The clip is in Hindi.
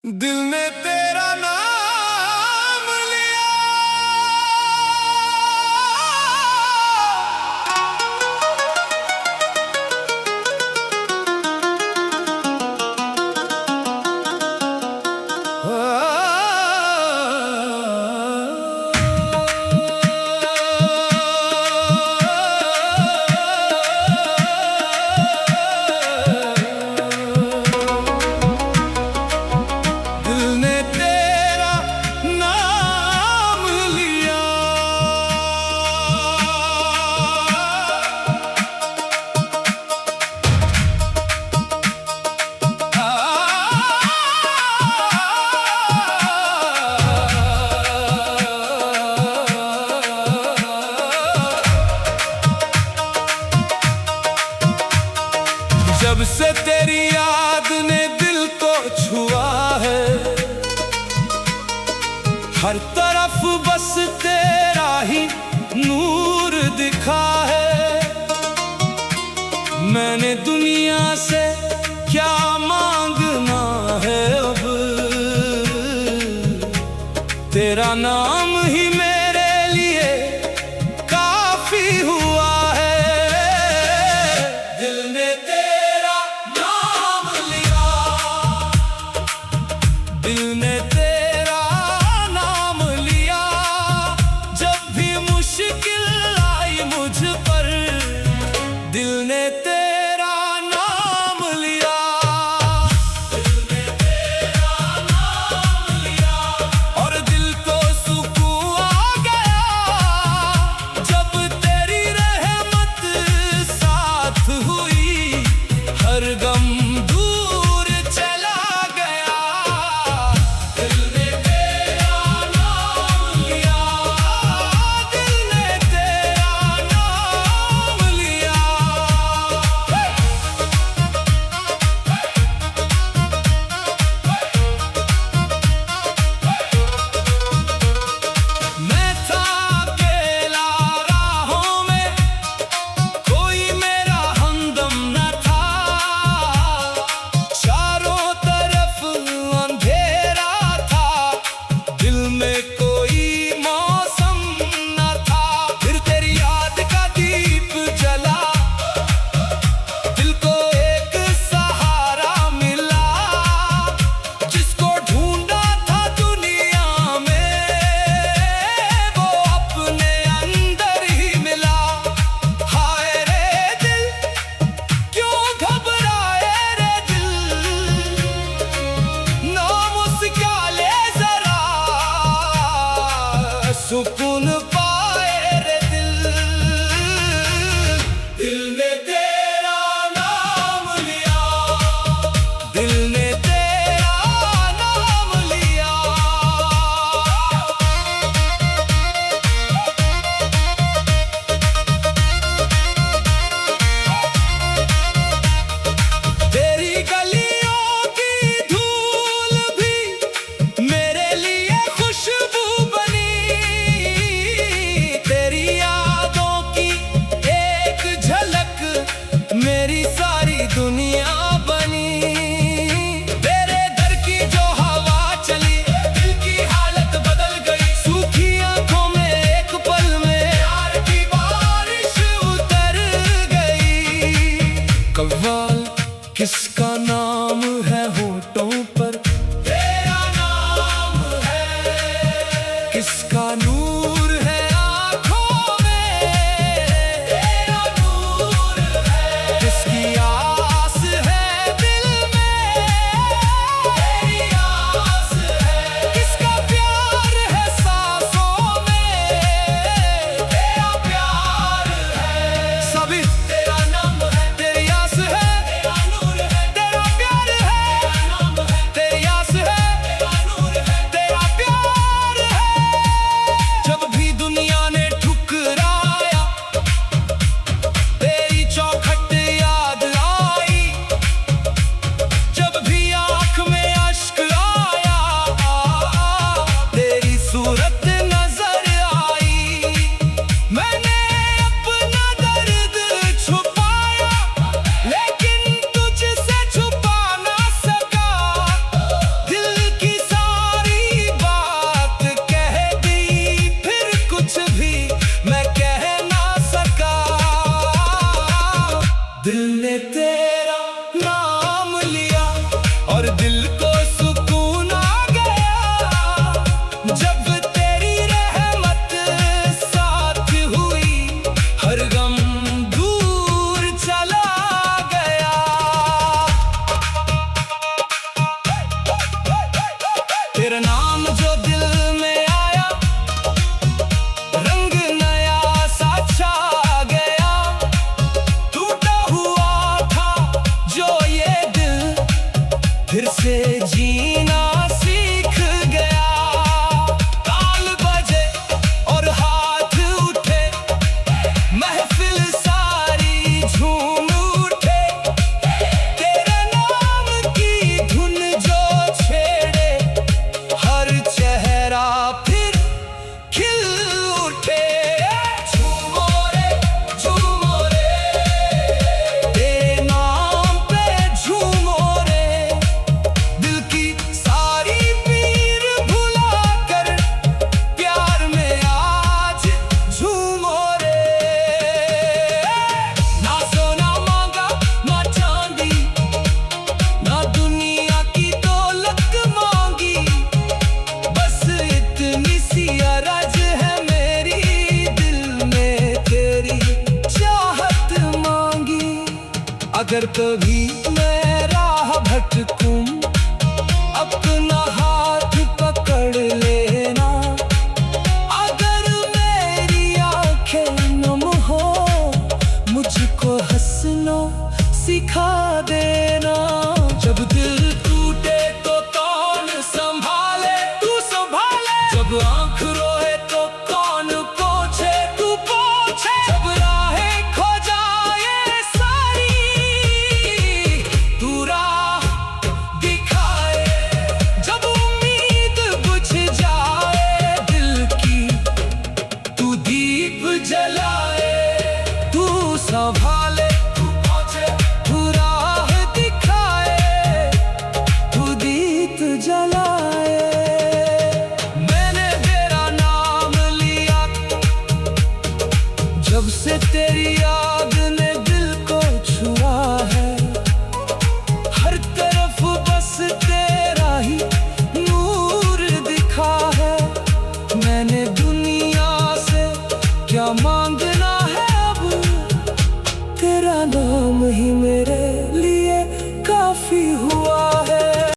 दिल ने तेरा नाम लिया, दिल ने तेरा नाम लिया। जब से तेरी याद ने दिल को छुआ है, हर तरफ बस तेरा ही नूर दिखा है। मैंने दुनिया से क्या मांगना है अब, तेरा नाम ही मेरे लिए काफी हुआ है। दिल ने तेरा नाम लिया, दिल ने तेरा नाम लिया। जब भी मुश्किल आई मुझ पर, दिल ने तेरा नाम लिया, दिल ने तेरा नाम लिया। और दिल को सुकून आ गया जब तेरी रहमत साथ हुई। हर गम दूर चला गया, दिल को सुकून आ गया जब तेरी रहमत साथ हुई, हर गम दूर चला गया। तेरा नाम जो दिल में आया, रंग नया सा छा गया। टूटा हुआ था जो ये दिल, फिर से जीना सीख गया। ताल बजे और हाथ उठे, महफिल सारी झूम उठे। तेरे नाम की धुन जो छेड़े, हर चेहरा फिर खिल उठे। झूमो रे झूमो रे, तेरे नाम पे झूमो रे। दिल की सारी पीर भुला कर, प्यार में आज झूमो रे। ना सोना मांगा ना चांदी, ना दुनिया की दौलत मांगी, बस इतनी सी अरज है मेरी, दिल में तेरी चाहत मांगी। अगर कभी